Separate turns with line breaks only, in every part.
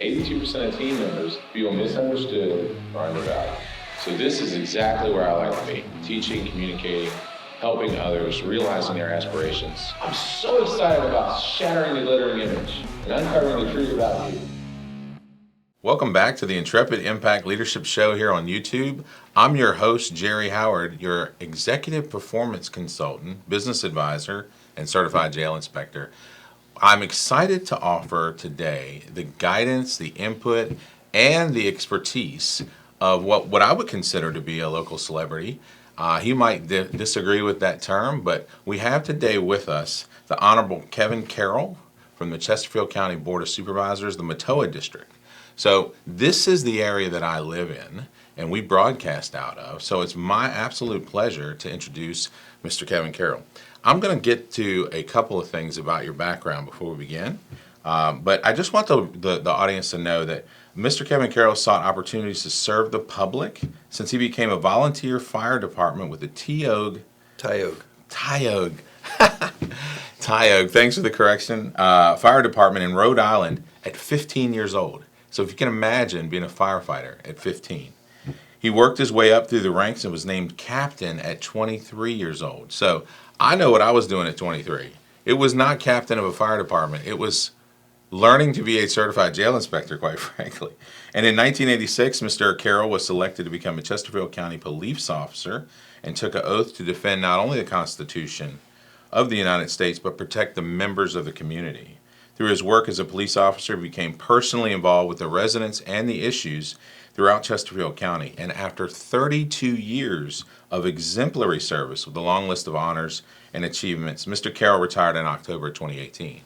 82% of team members feel misunderstood or undervalued. So this is exactly where I like to be, teaching, communicating, helping others, realizing their aspirations. I'm so excited about shattering the glittering image and uncovering the truth about you.
Welcome back to the Intrepid Impact Leadership Show here on YouTube. I'm your host, Jerry Howard, your Executive Performance Consultant, Business Advisor, and Certified Jail Inspector. I'm excited to offer today the guidance, the input, and the expertise of what I would consider to be a local celebrity. He might disagree with that term, but we have today with us the Honorable Kevin Carroll from the Chesterfield County Board of Supervisors, the Matoa District. So this is the area that I live in and we broadcast out of. So it's my absolute pleasure to introduce Mr. Kevin Carroll. I'm going to get to a couple of things about your background before we begin. But I just want the audience to know that Mr. Kevin Carroll sought opportunities to serve the public since he became a volunteer fire department with the Tioga. Thanks for the correction. Fire department in Rhode Island at 15 years old. So if you can imagine being a firefighter at 15. He worked his way up through the ranks and was named captain at 23 years old. So I know what I was doing at 23. It was not captain of a fire department. It was learning to be a certified jail inspector, quite frankly. And in 1986, Mr. Carroll was selected to become a Chesterfield County police officer and took an oath to defend not only the Constitution of the United States, but protect the members of the community. Through his work as a police officer, he became personally involved with the residents and the issues throughout Chesterfield County. And after 32 years of exemplary service with a long list of honors and achievements, Mr. Carroll retired in October 2018.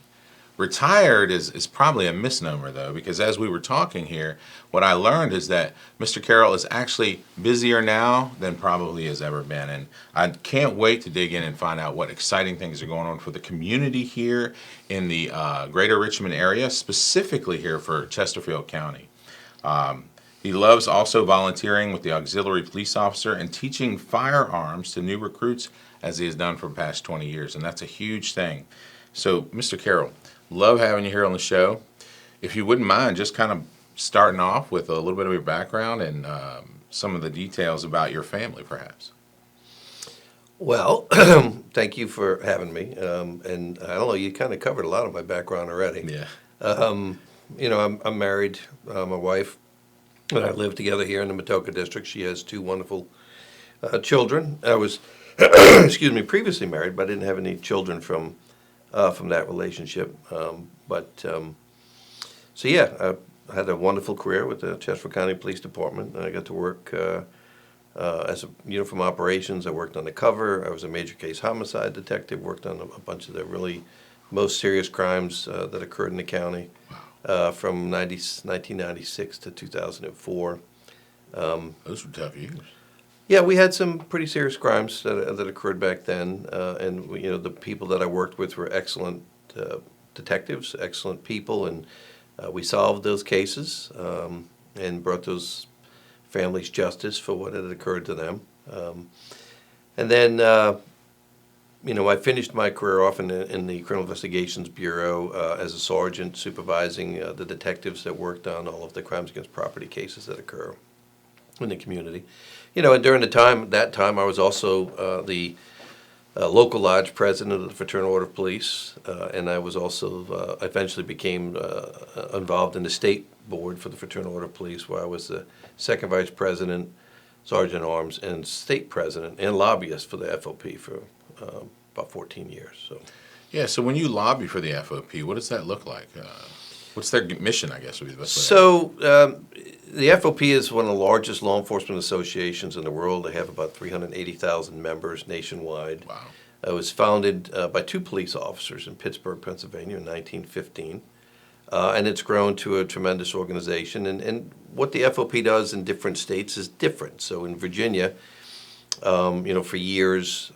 Retired is probably a misnomer, though, because as we were talking here, what I learned is that Mr. Carroll is actually busier now than probably has ever been. And I can't wait to dig in and find out what exciting things are going on for the community here in the greater Richmond area, specifically here for Chesterfield County. He loves also volunteering with the auxiliary police officer and teaching firearms to new recruits, as he has done for the past 20 years, and that's a huge thing. So, Mr. Carroll, love having you here on the show. If you wouldn't mind just kind of starting off with a little bit of your background and some of the details about your family, perhaps.
Well, thank you for having me. And I don't know, you kind of covered a lot of my background already.
Yeah.
I'm married. My wife and I live together here in the Matoa District. She has two wonderful children. I was, previously married, but I didn't have any children from that relationship. I had a wonderful career with the Chesterfield County Police Department. I got to work as a uniform operations. I worked undercover. I was a major case homicide detective, worked on a bunch of the really most serious crimes that occurred in the county from 1996 to 2004.
Those were tough years.
Yeah, we had some pretty serious crimes that occurred back then, and the people that I worked with were excellent detectives, excellent people, and we solved those cases and brought those families justice for what had occurred to them. And then, I finished my career off in the Criminal Investigations Bureau as a sergeant, supervising the detectives that worked on all of the crimes against property cases that occur in the community. And during that time, I was also the local lodge president of the Fraternal Order of Police, and I was also eventually became involved in the state board for the Fraternal Order of Police, where I was the second vice president, sergeant at arms, and state president and lobbyist for the FOP for about 14 years.
So when you lobby for the FOP, what does that look like? What's their mission, I guess, would be the best way.
So the FOP is one of the largest law enforcement associations in the world. They have about 380,000 members nationwide.
Wow.
It was founded by two police officers in Pittsburgh, Pennsylvania in 1915. And it's grown to a tremendous organization. And what the FOP does in different states is different. So in Virginia, for years,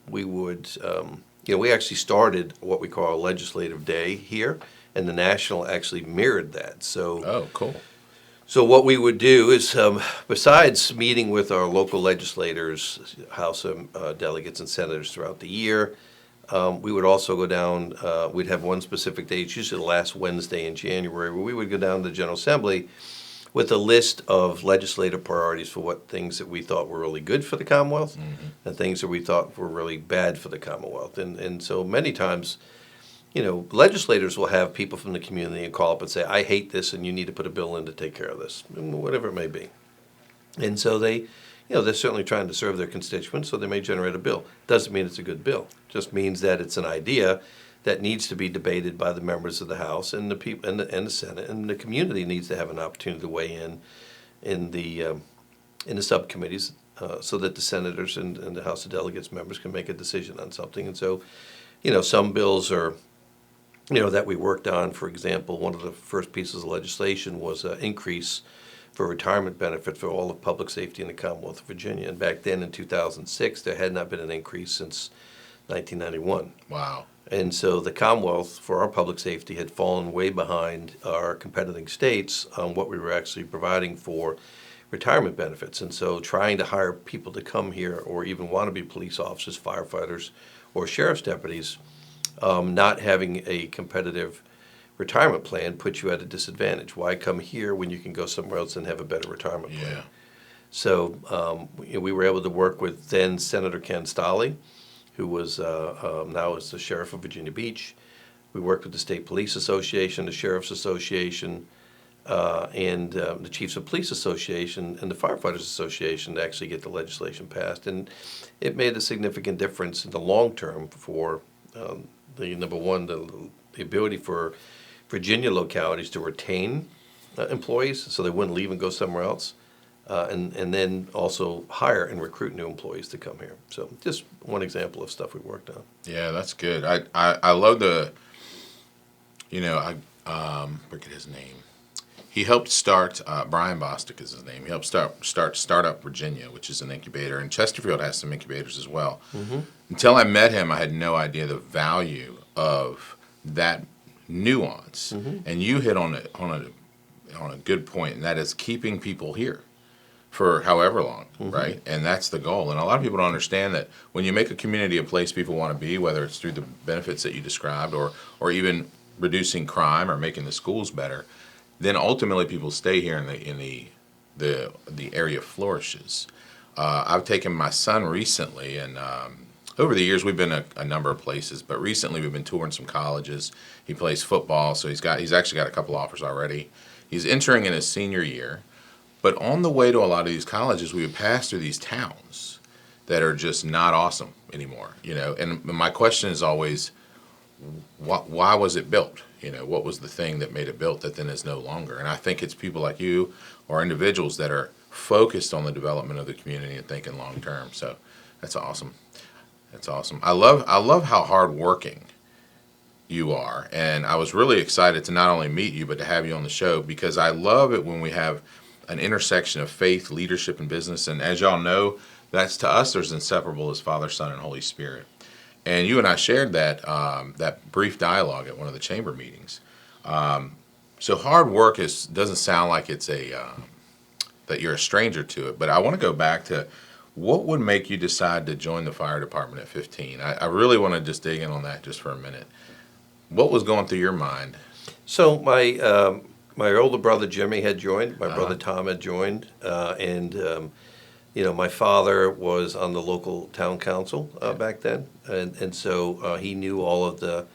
we would, we actually started what we call a legislative day here, and the national actually mirrored that.
Oh, cool.
So what we would do is, besides meeting with our local legislators, House delegates and senators throughout the year, we would also go down, we'd have one specific day, it's usually the last Wednesday in January, where we would go down to the General Assembly with a list of legislative priorities for what things that we thought were really good for the Commonwealth and things that we thought were really bad for the Commonwealth. And so many times, legislators will have people from the community and call up and say, I hate this and you need to put a bill in to take care of this, whatever it may be. And so they're certainly trying to serve their constituents, so they may generate a bill. Doesn't mean it's a good bill. Just means that it's an idea that needs to be debated by the members of the House and the people and the Senate, and the community needs to have an opportunity to weigh in the subcommittees, so that the senators and the House of Delegates members can make a decision on something. And so, some bills are, that we worked on. For example, one of the first pieces of legislation was an increase for retirement benefit for all of public safety in the Commonwealth of Virginia. And back then in 2006, there had not been an increase since 1991.
Wow.
And so the Commonwealth, for our public safety, had fallen way behind our competing states on what we were actually providing for retirement benefits. And so trying to hire people to come here or even want to be police officers, firefighters, or sheriff's deputies, not having a competitive retirement plan puts you at a disadvantage. Why come here when you can go somewhere else and have a better retirement plan?
Yeah.
So we were able to work with then Senator Ken Stolley, who was now is the sheriff of Virginia Beach. We worked with the State Police Association, the Sheriff's Association, and the Chiefs of Police Association and the Firefighters Association to actually get the legislation passed. And it made a significant difference in the long term for the number one, the ability for Virginia localities to retain employees so they wouldn't leave and go somewhere else, and then also hire and recruit new employees to come here. So just one example of stuff we worked on.
Yeah, that's good. I love the, I forget his name. He helped start, Brian Bostic is his name. He helped start Startup Virginia, which is an incubator. And Chesterfield has some incubators as well. Mm-hmm. Until I met him, I had no idea the value of that nuance. Mm-hmm. And you hit on a good point, and that is keeping people here for however long, mm-hmm. right? And that's the goal. And a lot of people don't understand that when you make a community a place people want to be, whether it's through the benefits that you described or even reducing crime or making the schools better, then ultimately people stay here and the area flourishes. I've taken my son recently, and over the years we've been a number of places, but recently we've been touring some colleges. He plays football, so he's actually got a couple offers already. He's entering in his senior year, but on the way to a lot of these colleges, we would pass through these towns that are just not awesome anymore. And my question is always, why was it built? What was the thing that made it built that then is no longer? And I think it's people like you or individuals that are focused on the development of the community and thinking long term. So that's awesome. That's awesome. I love how hardworking you are. And I was really excited to not only meet you, but to have you on the show, because I love it when we have an intersection of faith, leadership, and business. And as y'all know, that's to us, there's inseparable as Father, Son, and Holy Spirit. And you and I shared that brief dialogue at one of the chamber meetings. So hard work doesn't sound like it's that you're a stranger to it. But I want to go back to what would make you decide to join the fire department at 15. I really want to just dig in on that just for a minute. What was going through your mind?
So my older brother Jimmy had joined. My brother Tom had joined, and my father was on the local town council back then, and so he knew all of the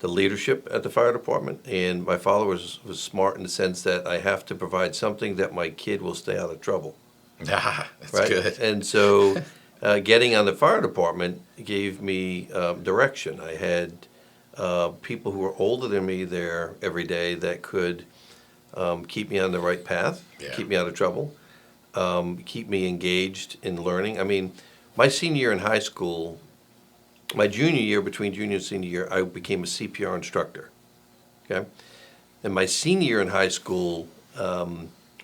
leadership at the fire department. And my father was smart in the sense that I have to provide something that my kid will stay out of trouble.
That's
right?
good.
And so getting on the fire department gave me direction. I had people who were older than me there every day that could keep me on the right path, keep me out of trouble. Keep me engaged in learning. I mean, my senior year in high school, my junior year, between junior and senior year, I became a CPR instructor. Okay? And my senior year in high school,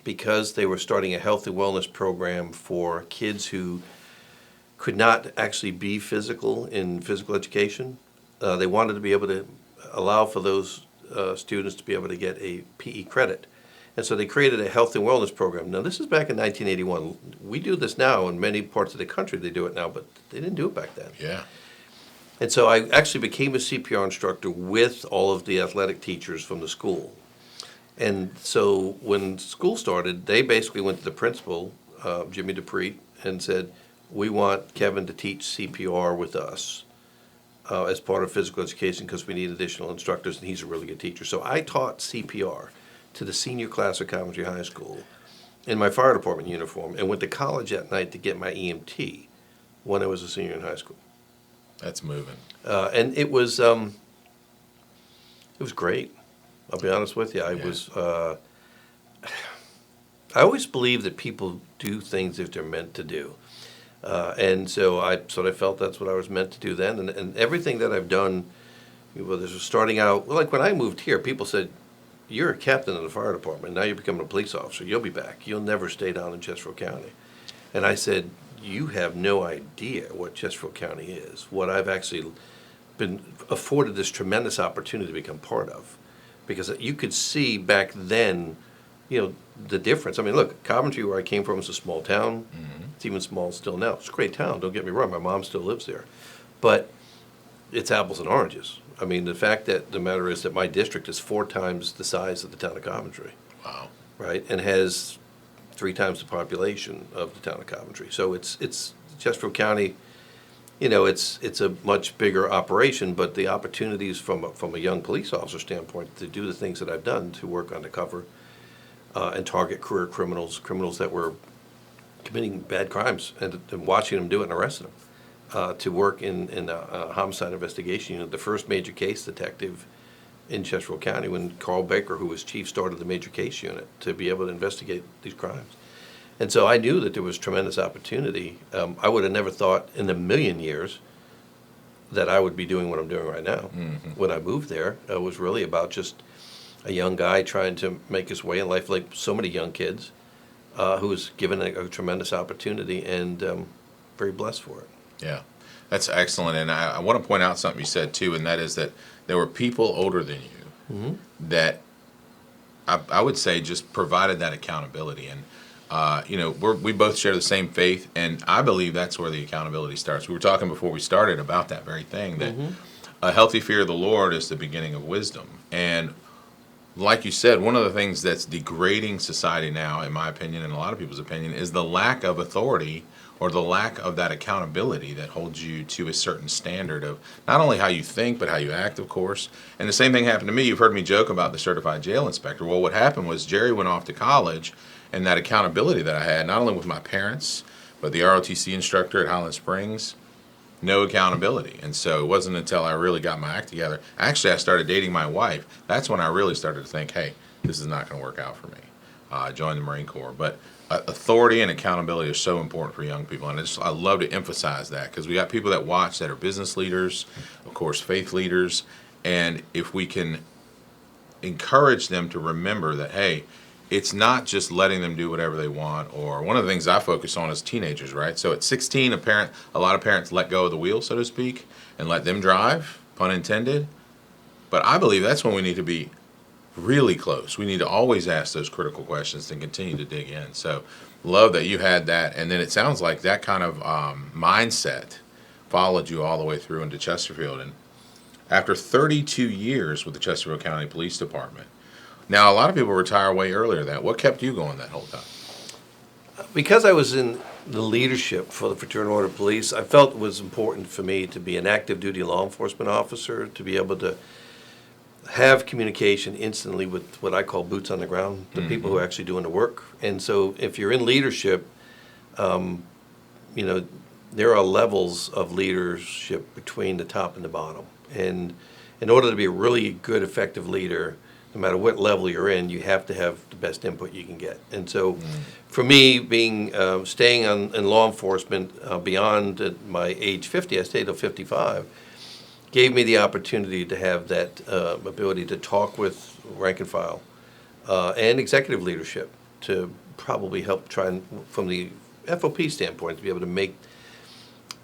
because they were starting a health and wellness program for kids who could not actually be physical in physical education, they wanted to be able to allow for those students to be able to get a PE credit. And so they created a health and wellness program. Now, this is back in 1981. We do this now in many parts of the country. They do it now, but they didn't do it back then.
Yeah.
And so I actually became a CPR instructor with all of the athletic teachers from the school. And so when school started, they basically went to the principal, Jimmy DePreet, and said, we want Kevin to teach CPR with us as part of physical education because we need additional instructors, and he's a really good teacher. So I taught CPR to the senior class of Coventry High School in my fire department uniform and went to college at night to get my EMT when I was a senior in high school.
That's moving.
And it was great. I'll be honest with you. I always believe that people do things if they're meant to do. And so I sort of felt that's what I was meant to do then. And everything that I've done, whether it's starting out, like when I moved here, people said, you're a captain in the fire department. Now you're becoming a police officer. You'll be back. You'll never stay down in Chesterfield County. And I said, you have no idea what Chesterfield County is, what I've actually been afforded this tremendous opportunity to become part of. Because you could see back then, the difference. I mean, look, Coventry, where I came from, is a small town. Mm-hmm. It's even small still now. It's a great town, don't get me wrong. My mom still lives there. But it's apples and oranges. I mean, the fact that the matter is that my district is 4 times the size of the town of Coventry.
Wow.
Right? And has 3 times the population of the town of Coventry. So it's Chesterfield County, it's a much bigger operation, but the opportunities from a young police officer standpoint to do the things that I've done, to work undercover and target career criminals that were committing bad crimes, and watching them do it and arresting them, to work in a homicide investigation unit, the first major case detective in Chesterfield County when Carl Baker, who was chief, started the major case unit to be able to investigate these crimes. And so I knew that there was tremendous opportunity. I would have never thought in a million years that I would be doing what I'm doing right now. Mm-hmm. When I moved there, it was really about just a young guy trying to make his way in life, like so many young kids, who was given a tremendous opportunity, and very blessed for it.
Yeah, that's excellent. And I want to point out something you said, too, and that is that there were people older than you mm-hmm. that I would say just provided that accountability. And we both share the same faith, and I believe that's where the accountability starts. We were talking before we started about that very thing, that mm-hmm. a healthy fear of the Lord is the beginning of wisdom. And like you said, one of the things that's degrading society now, in my opinion, and a lot of people's opinion, is the lack of authority or the lack of that accountability that holds you to a certain standard of not only how you think, but how you act, of course. And the same thing happened to me. You've heard me joke about the certified jail inspector. Well, what happened was Jerry went off to college, and that accountability that I had, not only with my parents, but the ROTC instructor at Highland Springs, no accountability. And so it wasn't until I really got my act together. Actually, I started dating my wife. That's when I really started to think, hey, this is not going to work out for me. I joined the Marine Corps. But authority and accountability are so important for young people. And I love to emphasize that, because we got people that watch that are business leaders, of course, faith leaders. And if we can encourage them to remember that, hey, it's not just letting them do whatever they want. Or one of the things I focus on is teenagers, right? So at 16, a lot of parents let go of the wheel, so to speak, and let them drive, pun intended. But I believe that's when we need to be really close. We need to always ask those critical questions and continue to dig in. So love that you had that. And then it sounds like that kind of mindset followed you all the way through into Chesterfield. And after 32 years with the Chesterfield County Police Department, now, a lot of people retire way earlier than that. What kept you going that whole time?
Because I was in the leadership for the Fraternal Order of Police, I felt it was important for me to be an active duty law enforcement officer, to be able to have communication instantly with what I call boots on the ground, the mm-hmm. people who are actually doing the work. And so if you're in leadership, there are levels of leadership between the top and the bottom. And in order to be a really good, effective leader, no matter what level you're in, you have to have the best input you can get. And so for me, staying in law enforcement beyond my age 50, I stayed till 55, gave me the opportunity to have that ability to talk with rank and file and executive leadership to probably help try and, from the FOP standpoint, to be able to make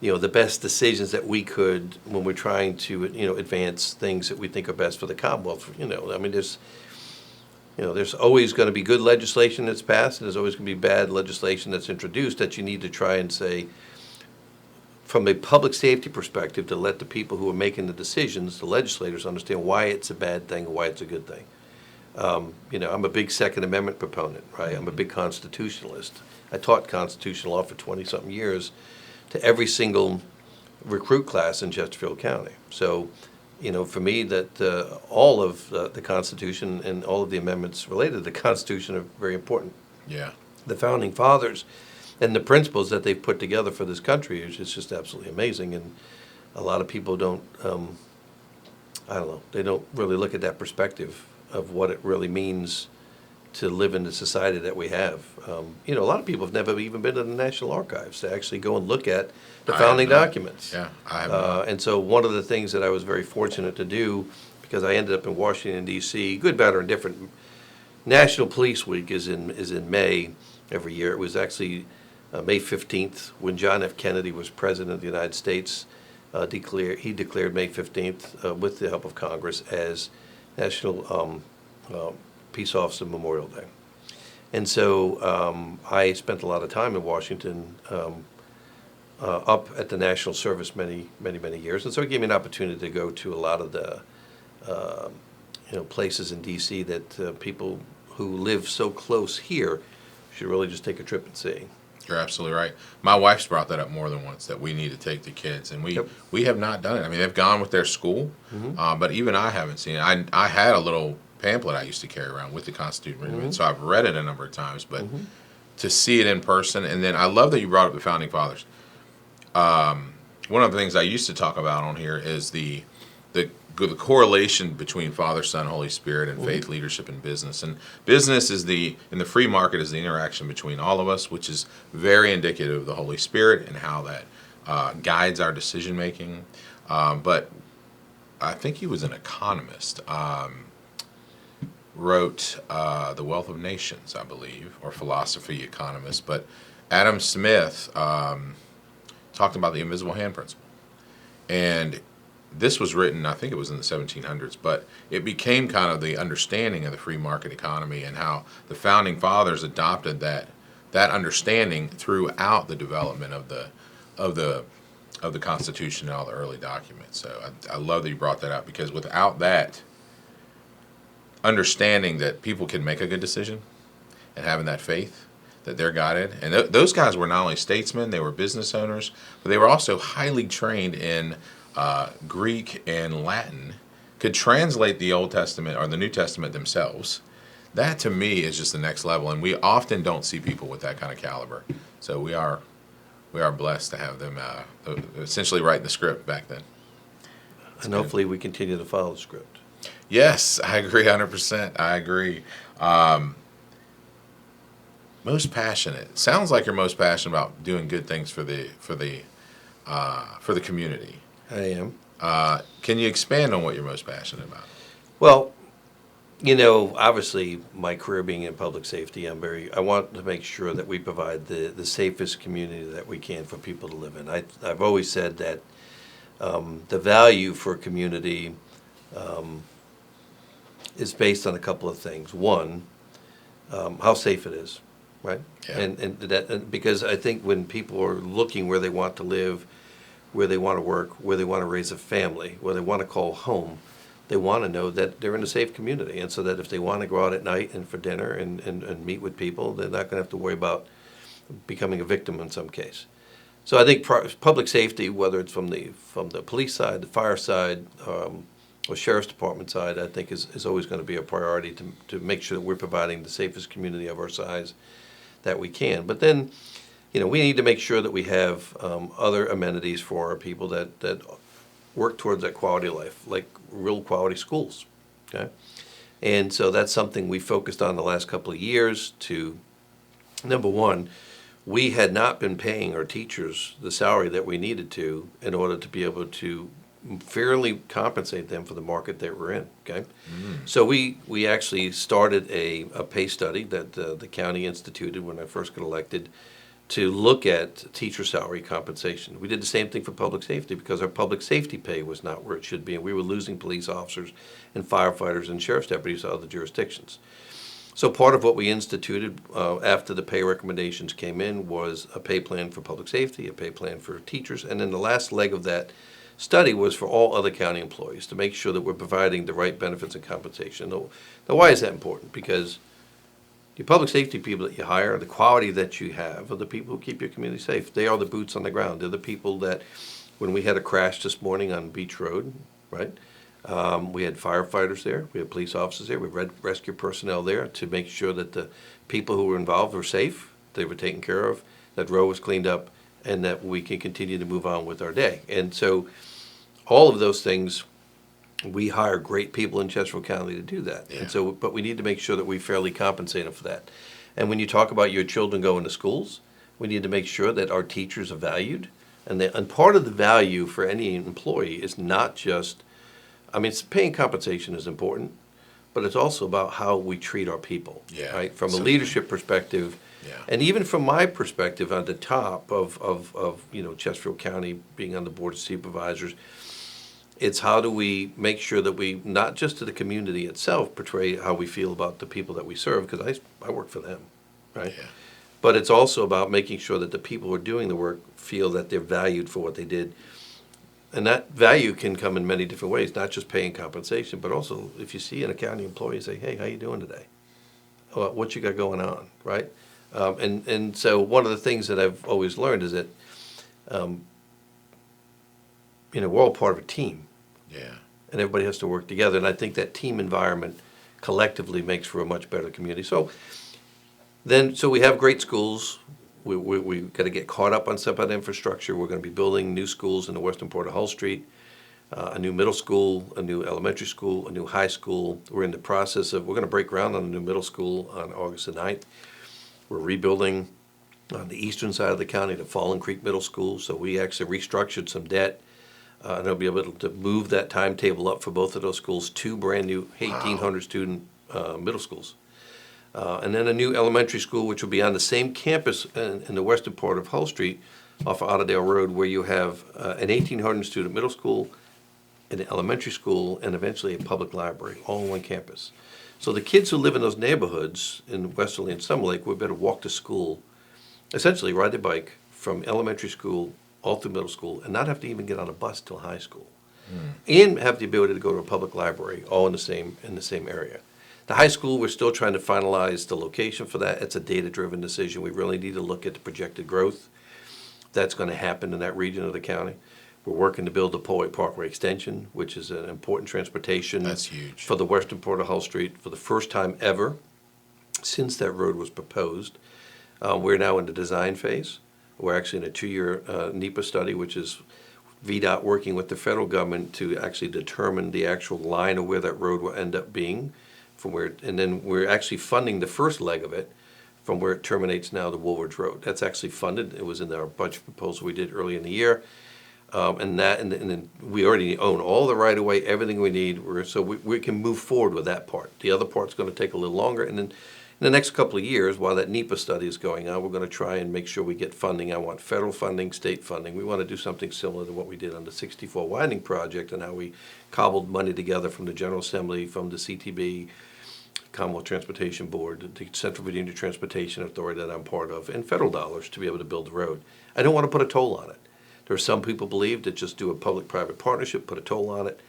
the best decisions that we could when we're trying to, advance things that we think are best for the Commonwealth. I mean, there's always going to be good legislation that's passed, and there's always going to be bad legislation that's introduced that you need to try and say, from a public safety perspective, to let the people who are making the decisions, the legislators, understand why it's a bad thing and why it's a good thing. I'm a big Second Amendment proponent, right? I'm a big constitutionalist. I taught constitutional law for 20-something years to every single recruit class in Chesterfield County. So, for me, that all of the Constitution and all of the amendments related to the Constitution are very important.
Yeah.
The Founding Fathers and the principles that they've put together for this country is just absolutely amazing. And a lot of people don't, they don't really look at that perspective of what it really means to live in the society that we have. A lot of people have never even been to the National Archives to actually go and look at the founding documents.
Yeah, I have not.
And so one of the things that I was very fortunate to do, because I ended up in Washington, D.C., good, bad, or indifferent, National Police Week is in May every year. It was actually May 15th when John F. Kennedy was President of the United States. He declared May 15th with the help of Congress as National Peace Officer Memorial Day. And so I spent a lot of time in Washington up at the National Service many years. And so it gave me an opportunity to go to a lot of the places in D.C. that people who live so close here should really just take a trip and see.
You're absolutely right. My wife's brought that up more than once, that we need to take the kids, and we have not done it. I mean, they've gone with their school, but even I haven't seen it. I had a little pamphlet I used to carry around with the Constitution written in it, so I've read it a number of times, but to see it in person, and then I love that you brought up the Founding Fathers. One of the things I used to talk about on here is the correlation between Father, Son, Holy Spirit, and faith, leadership, and business. And business is in the free market is the interaction between all of us, which is very indicative of the Holy Spirit and how that guides our decision making. But I think he was an economist. Wrote The Wealth of Nations, I believe, or philosophy economist. But Adam Smith talked about the invisible hand principle. And this was written, I think it was in the 1700s, but it became kind of the understanding of the free market economy and how the Founding Fathers adopted that understanding throughout the development of the Constitution and all the early documents. So I love that you brought that up, because without that understanding that people can make a good decision and having that faith that they're guided, and those guys were not only statesmen, they were business owners, but they were also highly trained in Greek and Latin, could translate the Old Testament or the New Testament themselves. That to me is just the next level, and we often don't see people with that kind of caliber. So we are blessed to have them essentially write the script back then.
And hopefully we continue to follow the script.
Yes, I agree 100%. I agree. Most passionate. Sounds like you're most passionate about doing good things for the community.
I am.
Can you expand on what you're most passionate about?
Well, obviously my career being in public safety, I want to make sure that we provide the safest community that we can for people to live in. I've always said that the value for a community is based on a couple of things. One, how safe it is, right?
Yeah.
And because I think when people are looking where they want to live, where they want to work, where they want to raise a family, where they want to call home, they want to know that they're in a safe community, and so that if they want to go out at night and for dinner and meet with people, they're not going to have to worry about becoming a victim in some case. So I think public safety, whether it's from the police side, the fire side, or sheriff's department side, I think is always going to be a priority to make sure that we're providing the safest community of our size that we can. But then, we need to make sure that we have other amenities for our people that work towards that quality of life, like real quality schools. Okay, and so that's something we focused on the last couple of years. To number one, we had not been paying our teachers the salary that we needed to in order to be able to fairly compensate them for the market that we're in. Okay, so we actually started a pay study that the county instituted when I first got elected, to look at teacher salary compensation. We did the same thing for public safety, because our public safety pay was not where it should be, and we were losing police officers and firefighters and sheriff's deputies to other jurisdictions. So part of what we instituted after the pay recommendations came in was a pay plan for public safety, a pay plan for teachers, and then the last leg of that study was for all other county employees to make sure that we're providing the right benefits and compensation. Now, why is that important? Because your public safety people that you hire, the quality that you have, are the people who keep your community safe. They are the boots on the ground. They're the people that, when we had a crash this morning on Beach Road, right? We had firefighters there, we had police officers there, we had rescue personnel there to make sure that the people who were involved were safe, they were taken care of, that road was cleaned up, and that we can continue to move on with our day. And so all of those things, we hire great people in Chesterfield County to do that.
Yeah.
And so, but we need to make sure that we fairly compensate them for that. And when you talk about your children going to schools, we need to make sure that our teachers are valued. And part of the value for any employee is not just, I mean, paying compensation is important, but it's also about how we treat our people,
Yeah,
right? From a
so
leadership perspective,
Yeah.
and even from my perspective on the top of Chesterfield County being on the Board of Supervisors, it's how do we make sure that we, not just to the community itself, portray how we feel about the people that we serve, because I work for them, right?
Yeah.
But it's also about making sure that the people who are doing the work feel that they're valued for what they did. And that value can come in many different ways, not just paying compensation, but also if you see an county employee, say, hey, how you doing today? What you got going on, right? And so one of the things that I've always learned is that, we're all part of a team,
Yeah.
and everybody has to work together. And I think that team environment collectively makes for a much better community. So we have great schools. We've got to get caught up on some of that infrastructure. We're going to be building new schools in the western part of Hull Street, a new middle school, a new elementary school, a new high school. We're in the process of, we're going to break ground on a new middle school on August the 9th. We're rebuilding on the eastern side of the county the Fallen Creek Middle School. So we actually restructured some debt. And they'll be able to move that timetable up for both of those schools, 2 brand new 1,800 student middle schools. And then a new elementary school, which will be on the same campus in the western part of Hull Street off of Otterdale Road, where you have an 1,800 student middle school, an elementary school, and eventually a public library, all on one campus. So the kids who live in those neighborhoods in Westerly and Summer Lake will be able to walk to school, essentially ride their bike from elementary school all through middle school, and not have to even get on a bus till high school, and have the ability to go to a public library, all in the same area. The high school, we're still trying to finalize the location for that. It's a data-driven decision. We really need to look at the projected growth that's going to happen in that region of the county. We're working to build the Polway Parkway extension, which is an important transportation.
That's huge.
For the western part of Hull Street for the first time ever since that road was proposed. We're now in the design phase. We're actually in a 2-year NEPA study, which is VDOT working with the federal government to actually determine the actual line of where that road will end up being, and then we're actually funding the first leg of it from where it terminates now, the Woolwich Road. That's actually funded. It was in our budget proposal we did early in the year. And then we already own all the right-of-way, everything we need, so we can move forward with that part. The other part's going to take a little longer, and then in the next couple of years, while that NEPA study is going on, we're going to try and make sure we get funding. I want federal funding, state funding. We want to do something similar to what we did on the 64 widening project and how we cobbled money together from the General Assembly, from the CTB, Commonwealth Transportation Board, the Central Virginia Transportation Authority that I'm part of, and federal dollars to be able to build the road. I don't want to put a toll on it. There are some people believe that just do a public-private partnership, put a toll on it.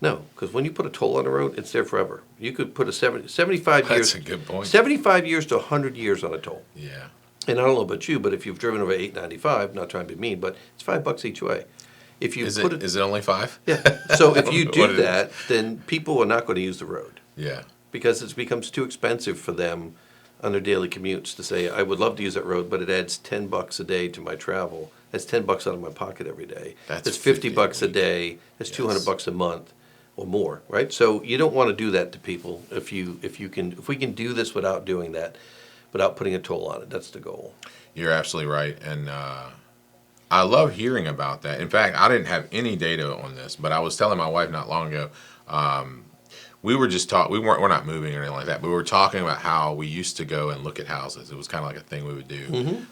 No, because when you put a toll on the road, it's there forever. You could put a 75 years.
That's a good point.
75 years to 100 years on a toll.
Yeah.
And I don't know about you, but if you've driven over 895, not trying to be mean, but it's $5 each way. If you
Is
put
it only 5?
Yeah. So if you
What
do
it is.
that, then people are not going to use the road
Yeah.
because it becomes too expensive for them on their daily commutes to say, I would love to use that road, but it adds $10 a day to my travel. That's $10 out of my pocket every day.
That's
That's
$50
$50 a
week.
day. That's
Yes.
$200 a month or more, right? So you don't want to do that to people if we can do this without doing that, without putting a toll on it. That's the goal.
You're absolutely right. And I love hearing about that. In fact, I didn't have any data on this, but I was telling my wife not long ago, we were just we're not moving or anything like that, but we were talking about how we used to go and look at houses. It was kind of like a thing we would do.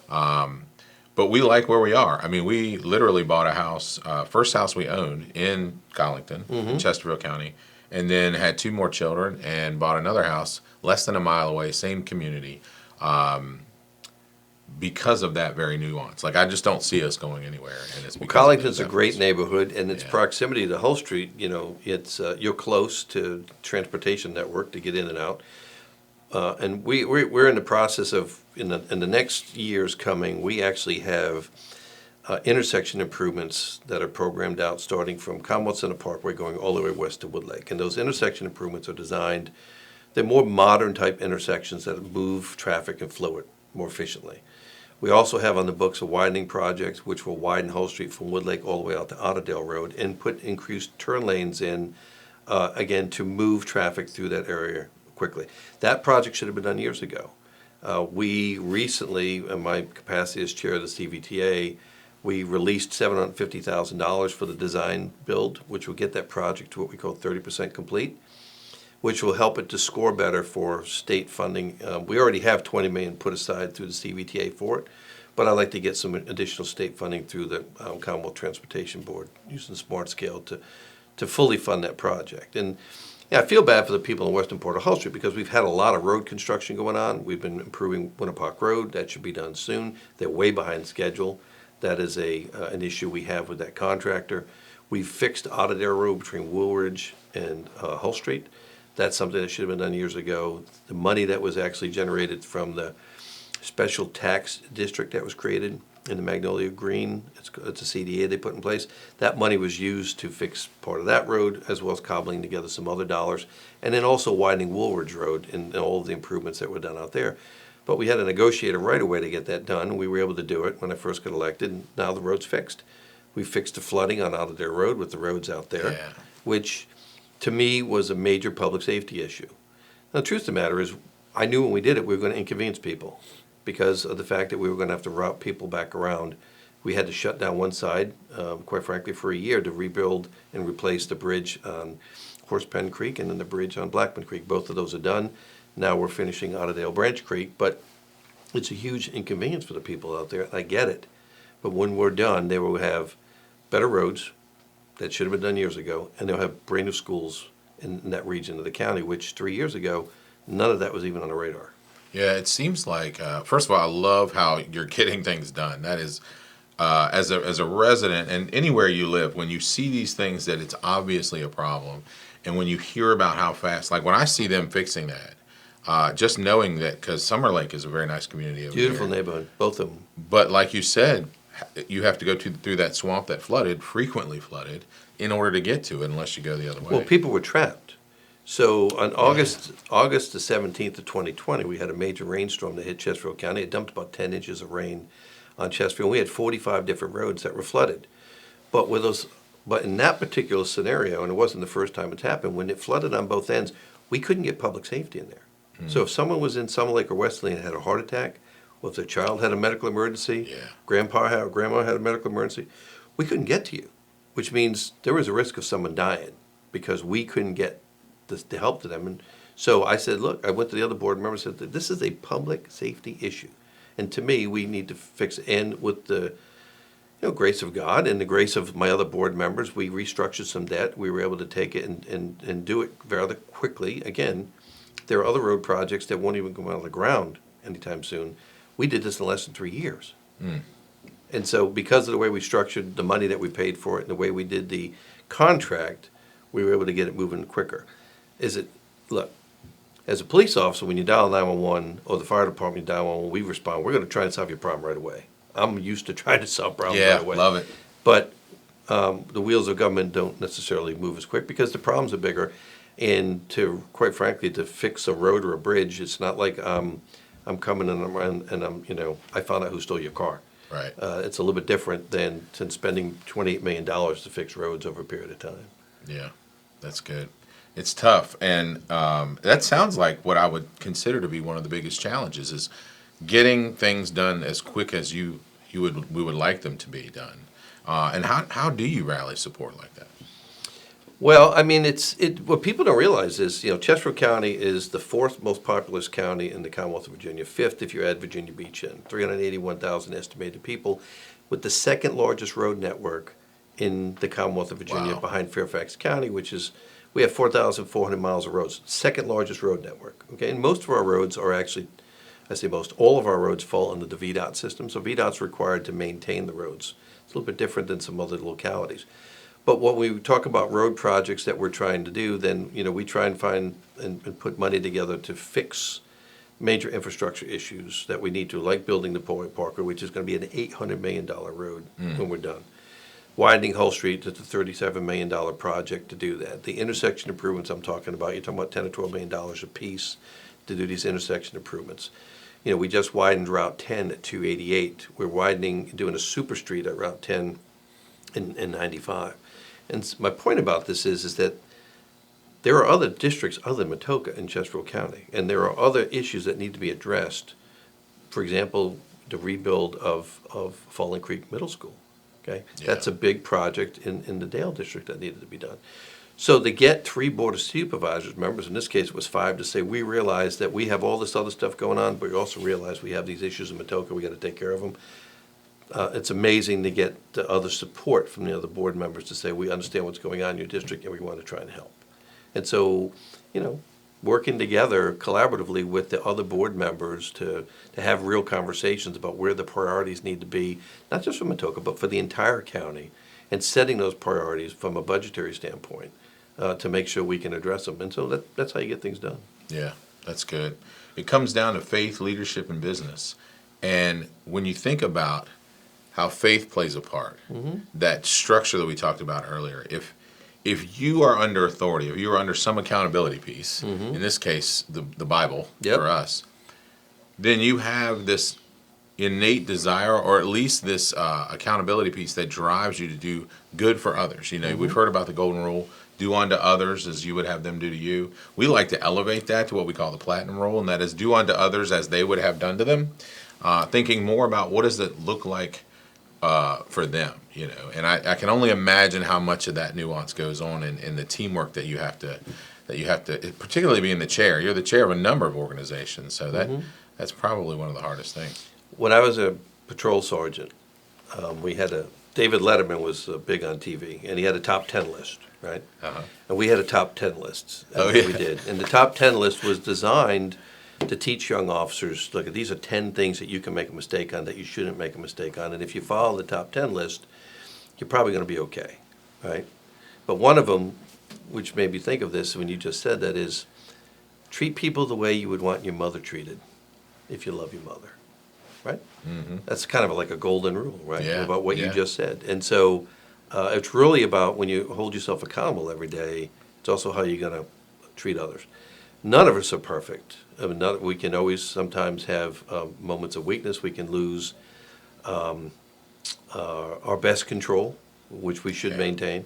But we like where we are. I mean, we literally bought a house, first house we owned in Collington, in Chesterfield County, and then had 2 more children and bought another house less than a mile away, same community, because of that very nuance. Like, I just don't see us going anywhere. And it's because of
Collington's
those
a great
efforts.
neighborhood, and its
Yeah.
proximity to Hull Street, it's, you're close to transportation network to get in and out. And we're in the process of, in the next years coming, we actually have intersection improvements that are programmed out starting from Commonwealth Center Parkway going all the way west to Woodlake. And those intersection improvements are designed, they're more modern type intersections that move traffic and flow it more efficiently. We also have on the books a widening project which will widen Hull Street from Woodlake all the way out to Otterdale Road and put increased turn lanes in, again, to move traffic through that area quickly. That project should have been done years ago. We recently, in my capacity as chair of the CVTA, we released $750,000 for the design build, which will get that project to what we call 30% complete, which will help it to score better for state funding. We already have $20 million put aside through the CVTA for it, but I'd like to get some additional state funding through the Commonwealth Transportation Board using Smart Scale to fully fund that project. And yeah, I feel bad for the people in western part of Hull Street because we've had a lot of road construction going on. We've been improving Winter Park Road. That should be done soon. They're way behind schedule. That is an issue we have with that contractor. We've fixed Otterdale Road between Woolridge and Hull Street. That's something that should have been done years ago. The money that was actually generated from the special tax district that was created in the Magnolia Green, it's a CDA they put in place. That money was used to fix part of that road as well as cobbling together some other dollars. And then also widening Woolridge Road and all of the improvements that were done out there. But we had to negotiate a right of way to get that done. We were able to do it when I first got elected, and now the road's fixed. We fixed the flooding on Otterdale Road with the roads out there,
Yeah.
which to me was a major public safety issue. Now, the truth of the matter is, I knew when we did it, we were going to inconvenience people because of the fact that we were going to have to route people back around. We had to shut down one side, quite frankly, for a year to rebuild and replace the bridge on Horsepen Creek and then the bridge on Blackman Creek. Both of those are done. Now we're finishing Otterdale Branch Creek, but it's a huge inconvenience for the people out there. I get it. But when we're done, they will have better roads that should have been done years ago, and they'll have brand new schools in that region of the county, which 3 years ago, none of that was even on the radar.
Yeah, it seems like, first of all, I love how you're getting things done. That is, as a resident and anywhere you live, when you see these things that it's obviously a problem, and when you hear about how fast, like when I see them fixing that, just knowing that, because Summer Lake is a very nice community over
Beautiful
here.
neighborhood, both of them.
But like you said, you have to go through that swamp that flooded, frequently flooded, in order to get to it, unless you go the other way.
Well, people were trapped. So on August the 17th of 2020, we had a major rainstorm that hit Chesterfield County. It dumped about 10 inches of rain on Chesterfield. We had 45 different roads that were flooded. But in that particular scenario, and it wasn't the first time it's happened, when it flooded on both ends, we couldn't get public safety in there. So if someone was in Summer Lake or Westerly and had a heart attack, or if their child had a medical emergency,
Yeah.
grandma had a medical emergency, we couldn't get to you, which means there was a risk of someone dying because we couldn't get the help to them. And so I said, look, I went to the other board members and said, this is a public safety issue. And to me, we need to fix it. And with the grace of God and the grace of my other board members, we restructured some debt. We were able to take it and do it rather quickly. Again, there are other road projects that won't even come out of the ground anytime soon. We did this in less than 3 years. And so because of the way we structured the money that we paid for it and the way we did the contract, we were able to get it moving quicker. Look, as a police officer, when you dial 911 or the fire department, you dial 911, we respond. We're going to try and solve your problem right away. I'm used to trying to solve problems right away.
Yeah, love it.
But the wheels of government don't necessarily move as quick because the problems are bigger. And quite frankly, to fix a road or a bridge, it's not like I'm coming and I found out who stole your car.
Right.
It's a little bit different than spending $28 million to fix roads over a period of time.
Yeah, that's good. It's tough, and that sounds like what I would consider to be one of the biggest challenges is getting things done as quick as we would like them to be done. And how do you rally support like that?
Well, I mean, what people don't realize is, Chesterfield County is the fourth most populous county in the Commonwealth of Virginia, fifth if you add Virginia Beach in, 381,000 estimated people, with the second largest road network in the Commonwealth of Virginia
Wow.
behind Fairfax County, which is We have 4,400 miles of roads, second largest road network. Okay, and most of our roads are actually, I say most, all of our roads fall under the VDOT system. So VDOT's required to maintain the roads. It's a little bit different than some other localities. But when we talk about road projects that we're trying to do, then we try and find and put money together to fix major infrastructure issues that we need to, like building the Polway Parkway, which is going to be an $800 million road when we're done. Widening Hull Street, it's a $37 million project to do that. The intersection improvements I'm talking about, you're talking about $10 or $12 million a piece to do these intersection improvements. We just widened Route 10 at 288. We're doing a super street at Route 10 in 95. And my point about this is that there are other districts other than Matoka in Chesterfield County, and there are other issues that need to be addressed. For example, the rebuild of Falling Creek Middle School. Okay, that's a big project in the Dale district that needed to be done. So to get 3 Board of Supervisors members, in this case it was 5, to say we realize that we have all this other stuff going on, but we also realize we have these issues in Matoka, we got to take care of them. It's amazing to get the other support from the other board members to say we understand what's going on in your district and we want to try and help. And so, working together collaboratively with the other board members to have real conversations about where the priorities need to be, not just for Matoka, but for the entire county, and setting those priorities from a budgetary standpoint to make sure we can address them. And so that's how you get things done.
Yeah, that's good. It comes down to faith, leadership, and business. And when you think about how faith plays a part, that structure that we talked about earlier, if you are under authority, if you are under some accountability piece, in this case, the Bible for us, then you have this innate desire, or at least this accountability piece that drives you to do good for others. We've heard about the golden rule, do unto others as you would have them do to you. We like to elevate that to what we call the platinum rule, and that is do unto others as they would have done to them, thinking more about what does it look like for them, and I can only imagine how much of that nuance goes on in the teamwork that you have to, particularly being the chair. You're the chair of a number of organizations, so that's probably one of the hardest things.
When I was a patrol sergeant, we had David Letterman was big on TV, and he had a top 10 list, right? And we had a top 10 list. We did, and the top 10 list was designed to teach young officers, look, these are 10 things that you can make a mistake on that you shouldn't make a mistake on. And if you follow the top 10 list, you're probably going to be okay, right? But one of them, which made me think of this when you just said that, is treat people the way you would want your mother treated if you love your mother, right? That's kind of like a golden rule, right? About what you just said. And so it's really about when you hold yourself accountable every day, it's also how you're going to treat others. None of us are perfect. We can always sometimes have moments of weakness. We can lose our best control, which we should maintain.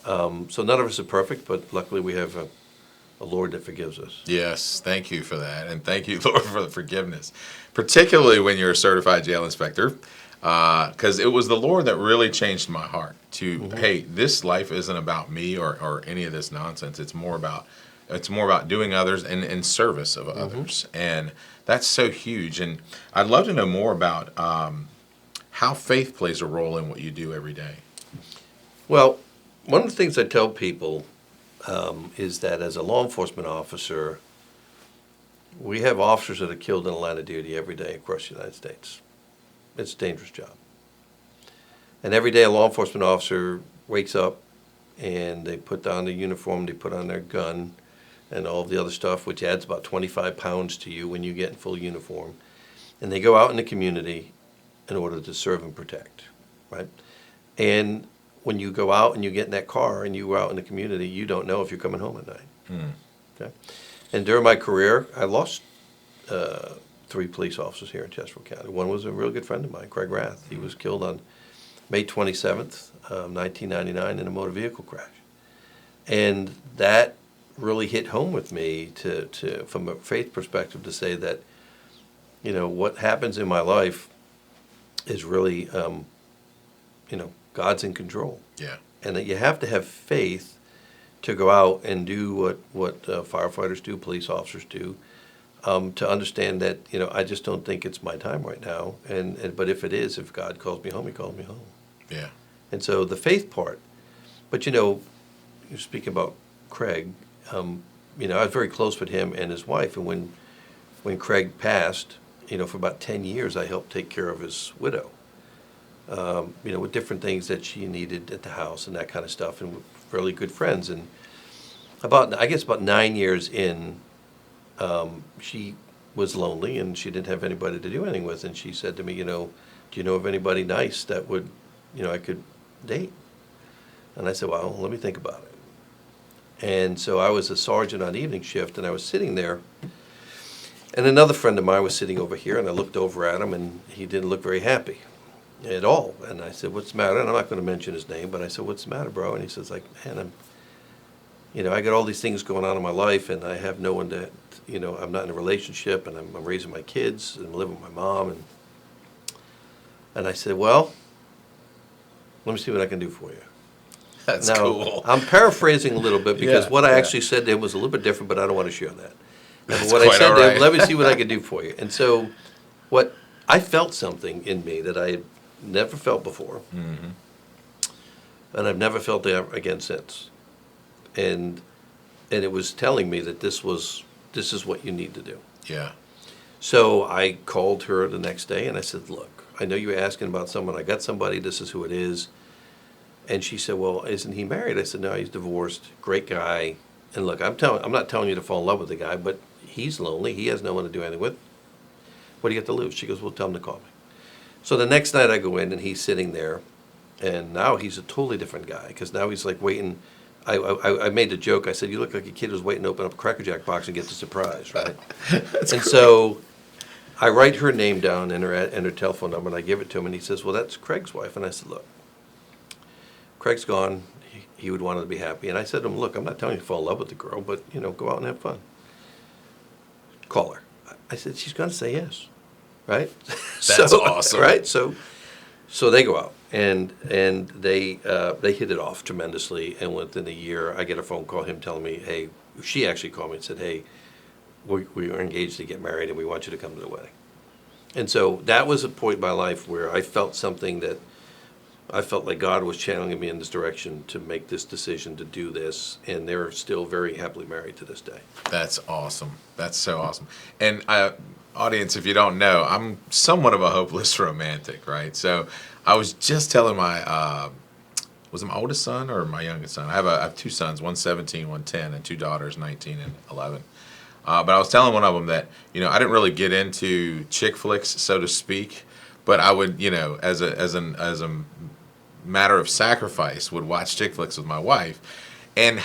So none of us are perfect, but luckily we have a Lord that forgives us.
Yes, thank you for that, and thank you, Lord, for the forgiveness, particularly when you're a certified jail inspector, because it was the Lord that really changed my heart to, hey, this life isn't about me or any of this nonsense. It's more about doing others and in service of others. And that's so huge. And I'd love to know more about how faith plays a role in what you do every day.
Well, one of the things I tell people is that as a law enforcement officer, we have officers that are killed in the line of duty every day across the United States. It's a dangerous job. And every day a law enforcement officer wakes up and they put on their uniform, they put on their gun, and all the other stuff, which adds about 25 pounds to you when you get in full uniform. And they go out in the community in order to serve and protect, right? And when you go out and you get in that car and you go out in the community, you don't know if you're coming home at night. Okay? And during my career, I lost 3 police officers here in Chesterfield County. One was a real good friend of mine, Craig Rath. He was killed on May 27th, 1999 in a motor vehicle crash. And that really hit home with me to from a faith perspective to say that, what happens in my life is really, God's in control.
Yeah.
And that you have to have faith to go out and do what firefighters do, police officers do, to understand that, I just don't think it's my time right now. But if it is, if God calls me home, he calls me home.
Yeah.
And so the faith part, but you're speaking about Craig, you know, I was very close with him and his wife, and when Craig passed, you know, for about 10 years, I helped take care of his widow, you know, with different things that she needed at the house and that kind of stuff, and we're really good friends. And I guess about 9 years in, she was lonely and she didn't have anybody to do anything with, and she said to me, you know, do you know of anybody nice that would, you know, I could date? And I said, well, let me think about it. And so I was a sergeant on evening shift, and I was sitting there, and another friend of mine was sitting over here, and I looked over at him, and he didn't look very happy at all. And I said, what's the matter? And I'm not going to mention his name, but I said, what's the matter, bro? And he says, like, man, you know, I got all these things going on in my life, and I have no one to, you know, I'm not in a relationship, and I'm raising my kids, and I'm living with my mom. And I said, well, let me see what I can do for you.
That's
Now,
cool.
I'm paraphrasing a little bit because
Yeah,
what I
yeah.
actually said to him was a little bit different, but I don't want to share that.
That's
What I
quite
said
all
to him,
right.
let me see what I can do for you. And so I felt something in me that I had never felt before.
Mm-hmm.
And I've never felt that again since. And it was telling me that this is what you need to do.
Yeah.
So I called her the next day and I said, look, I know you were asking about someone. I got somebody. This is who it is. And she said, well, isn't he married? I said, no, he's divorced. Great guy. And look, I'm not telling you to fall in love with the guy, but he's lonely. He has no one to do anything with. What do you got to lose? She goes, well, tell him to call me. So the next night I go in and he's sitting there, and now he's a totally different guy, because now he's like waiting. I made the joke. I said, you look like a kid who's waiting to open up a Cracker Jack box and get the surprise, right? So I write her name down and her telephone number, and I give it to him, and he says, well, that's Craig's wife. And I said, look, Craig's gone. He would want her to be happy. And I said to him, look, I'm not telling you to fall in love with the girl, but, you know, go out and have fun. Call her. I said, she's going to say yes, right?
That's awesome.
Right? So they go out, and they hit it off tremendously. And within a year, I get a phone call, him telling me, hey, she actually called me and said, hey, we are engaged to get married, and we want you to come to the wedding. And so that was a point in my life where I felt something that I felt like God was channeling me in this direction to make this decision to do this, and they're still very happily married to this day.
That's awesome. That's so awesome. And audience, if you don't know, I'm somewhat of a hopeless romantic, right? So I was just telling was it my oldest son or my youngest son? I have two sons, one's 17, one's 10, and two daughters, 19 and 11. But I was telling one of them that, you know, I didn't really get into chick flicks, so to speak, but I would, you know, as a matter of sacrifice, would watch chick flicks with my wife, and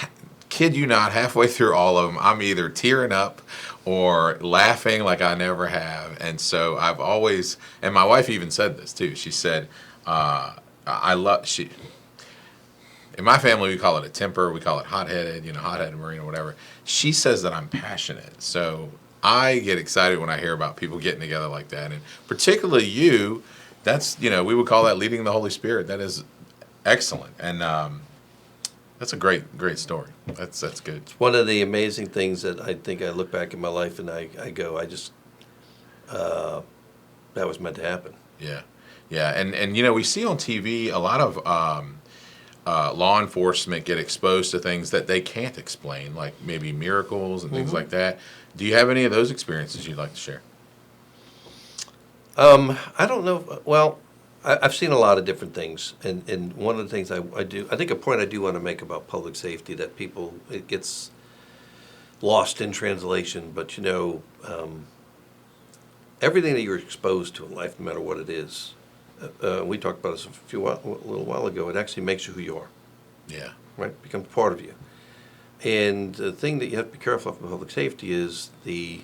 kid you not, halfway through all of them, I'm either tearing up or laughing like I never have. And so I've always, and my wife even said this too. She said, in my family, we call it a temper. We call it hot-headed, you know, hot-headed Marine or whatever. She says that I'm passionate. So I get excited when I hear about people getting together like that. And particularly you, that's, you know, we would call that leading the Holy Spirit. That is excellent. And that's a great story. That's good.
It's one of the amazing things that I think I look back in my life and I go, that was meant to happen.
Yeah. Yeah. And you know, we see on TV a lot of law enforcement get exposed to things that they can't explain, like maybe miracles and things like that. Do you have any of those experiences you'd like to share?
I don't know. Well, I've seen a lot of different things, and one of the things I do, I think a point I do want to make about public safety that it gets lost in translation, but you know, everything that you're exposed to in life, no matter what it is, we talked about this a little while ago, it actually makes you who you are.
Yeah.
Right? It becomes part of you. And the thing that you have to be careful of in public safety is the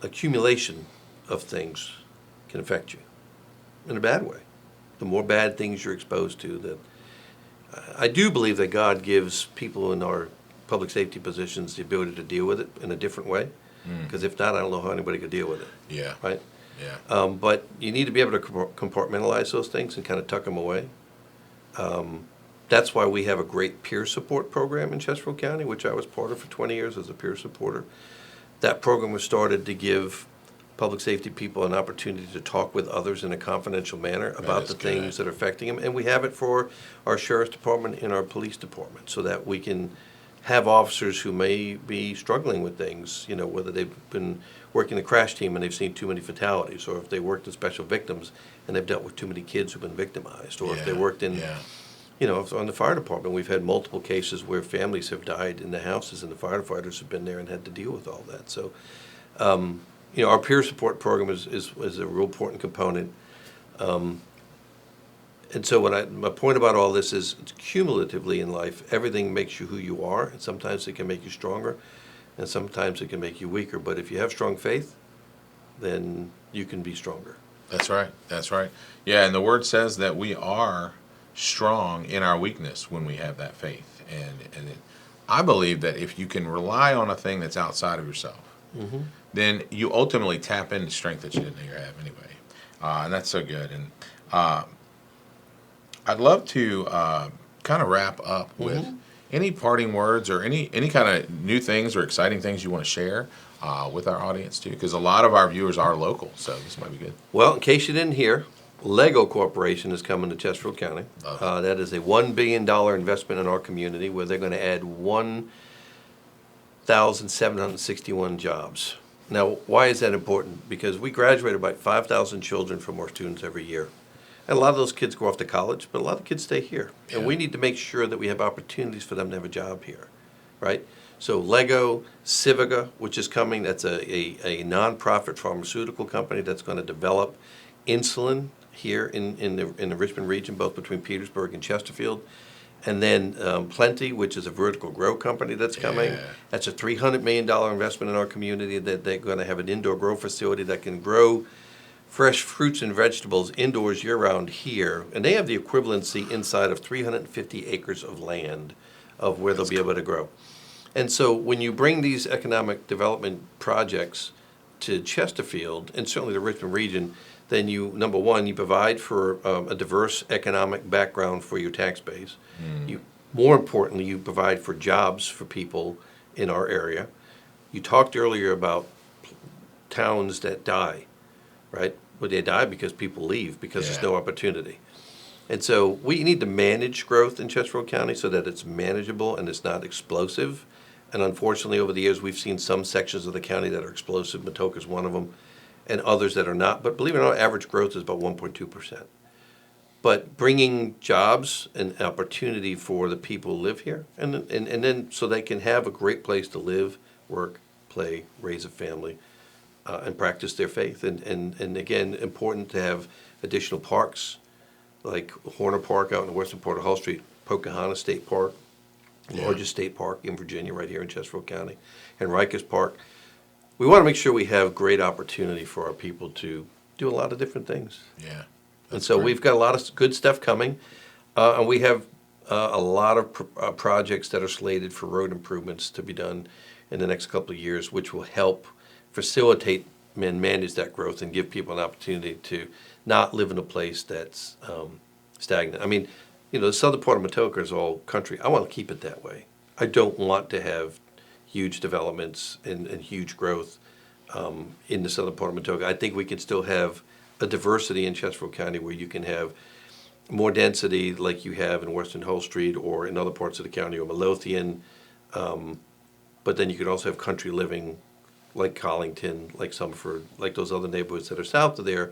accumulation of things can affect you in a bad way. The more bad things you're exposed to, that I do believe that God gives people in our public safety positions the ability to deal with it in a different way. Because if not, I don't know how anybody could deal with it.
Yeah.
Right?
Yeah.
But you need to be able to compartmentalize those things and kind of tuck them away. That's why we have a great peer support program in Chesterfield County, which I was part of for 20 years as a peer supporter. That program was started to give public safety people an opportunity to talk with others in a confidential manner about the things that are affecting them. And we have it for our sheriff's department and our police department so that we can have officers who may be struggling with things, whether they've been working the crash team and they've seen too many fatalities, or if they worked in special victims and they've dealt with too many kids who've been victimized, or if they worked in, on the fire department, we've had multiple cases where families have died in the houses and the firefighters have been there and had to deal with all that. So, our peer support program is a real important component. And so my point about all this is, it's cumulatively in life, everything makes you who you are, and sometimes it can make you stronger, and sometimes it can make you weaker. But if you have strong faith, then you can be stronger.
That's right. That's right. Yeah, and the Word says that we are strong in our weakness when we have that faith. And I believe that if you can rely on a thing that's outside of yourself, then you ultimately tap into strength that you didn't know you have anyway. And that's so good. And I'd love to kind of wrap up with any parting words or any kind of new things or exciting things you want to share with our audience too, because a lot of our viewers are local, so this might be good.
Well, in case you didn't hear, LEGO Corporation is coming to Chesterfield County. That is a $1 billion investment in our community where they're going to add 1,761 jobs. Now, why is that important? Because we graduate about 5,000 children from our students every year. And a lot of those kids go off to college, but a lot of kids stay here. And we need to make sure that we have opportunities for them to have a job here, right? So LEGO, Civica, which is coming, that's a nonprofit pharmaceutical company that's going to develop insulin here in the Richmond region, both between Petersburg and Chesterfield. And then Plenty, which is a vertical grow company that's coming. That's a $300 million investment in our community, that they're going to have an indoor grow facility that can grow fresh fruits and vegetables indoors year-round here. And they have the equivalency inside of 350 acres of land of where they'll be able to grow. And so when you bring these economic development projects to Chesterfield, and certainly the Richmond region, then number one, you provide for a diverse economic background for your tax base. More importantly, you provide for jobs for people in our area. You talked earlier about towns that die, right? Well, they die because people leave, because there's no opportunity. And so we need to manage growth in Chesterfield County so that it's manageable and it's not explosive. And unfortunately, over the years, we've seen some sections of the county that are explosive. Matoka's one of them, and others that are not. But believe it or not, average growth is about 1.2%. But bringing jobs and opportunity for the people who live here, and then so they can have a great place to live, work, play, raise a family, and practice their faith. And again, important to have additional parks, like Horner Park out in the western part of Hull Street, Pocahontas State Park, largest state park in Virginia, right here in Chesterfield County, and Rikers Park. We want to make sure we have great opportunity for our people to do a lot of different things.
Yeah.
And so we've got a lot of good stuff coming, and we have a lot of projects that are slated for road improvements to be done in the next couple of years, which will help facilitate and manage that growth and give people an opportunity to not live in a place that's stagnant. I mean, the southern part of Matoka is all country. I want to keep it that way. I don't want to have huge developments and huge growth in the southern part of Matoka. I think we can still have a diversity in Chesterfield County where you can have more density like you have in Western Hull Street or in other parts of the county, or Midlothian. But then you can also have country living like Collington, like Summerford, like those other neighborhoods that are south of there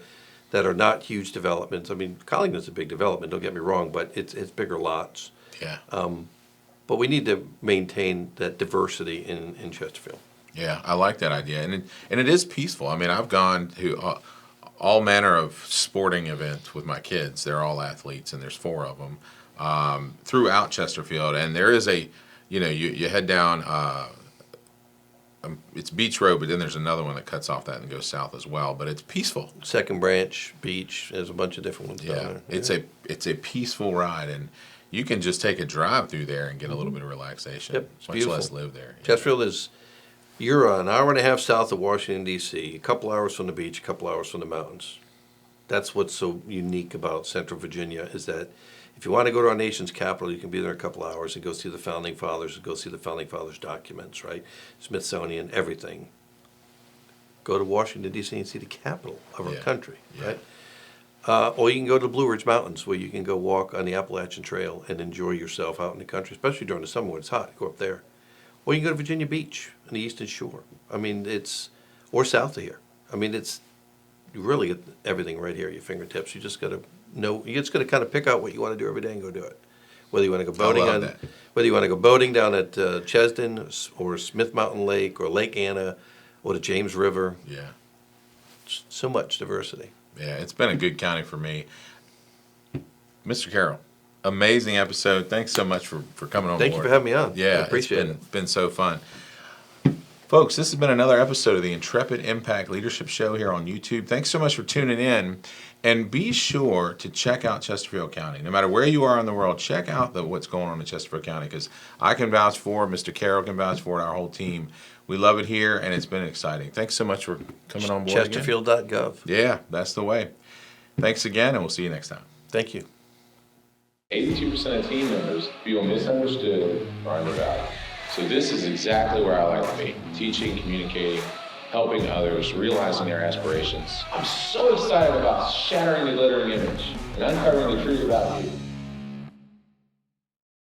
that are not huge developments. I mean, Collington's a big development, don't get me wrong, but it's bigger lots.
Yeah.
But we need to maintain that diversity in Chesterfield.
Yeah, I like that idea, and it is peaceful. I mean, I've gone to all manner of sporting events with my kids. They're all athletes, and there's 4 of them throughout Chesterfield. And there is you head down. It's Beach Road, but then there's another one that cuts off that and goes south as well. But it's peaceful.
Second Branch Beach. There's a bunch of different ones down there.
It's a peaceful ride, and you can just take a drive through there and get a little bit of relaxation.
Yep, it's
much
beautiful.
less live there.
Chesterfield is, you're an hour and a half south of Washington, D.C., a couple hours from the beach, a couple hours from the mountains. That's what's so unique about Central Virginia, is that if you want to go to our nation's capital, you can be there a couple hours and go see the Founding Fathers, and go see the Founding Fathers documents, right? Smithsonian, everything. Go to Washington, D.C. and see the capital of our country, right? Or you can go to the Blue Ridge Mountains, where you can go walk on the Appalachian Trail and enjoy yourself out in the country, especially during the summer when it's hot. Go up there Or you can go to Virginia Beach on the Eastern Shore. I mean, or south of here. I mean, you really get everything right here at your fingertips. You just got to know, you just got to kind of pick out what you want to do every day and go do it. Whether you want to go boating whether you want to go boating down at Chesden or Smith Mountain Lake or Lake Anna or the James River.
Yeah.
So much diversity.
Yeah, it's been a good county for me. Mr. Carroll, amazing episode. Thanks so much for coming on
Thank
board.
you for having me on.
Yeah,
I appreciate
it's been so fun. Folks, this has been another episode of the Intrepid Impact Leadership Show here on YouTube. Thanks so much for tuning in. And be sure to check out Chesterfield County. No matter where you are in the world, check out what's going on in Chesterfield County, because I can vouch for it, Mr. Carroll can vouch for it, our whole team. We love it here, and it's been exciting. Thanks so much for coming on board again.
Chesterfield.gov.
Yeah, that's the way. Thanks again, and we'll see you next time.
Thank you.
82% of team members feel misunderstood or undervalued. So this is exactly where I like to be. Teaching, communicating, helping others, realizing their aspirations. I'm so excited about shattering the glittering image and uncovering the truth about you.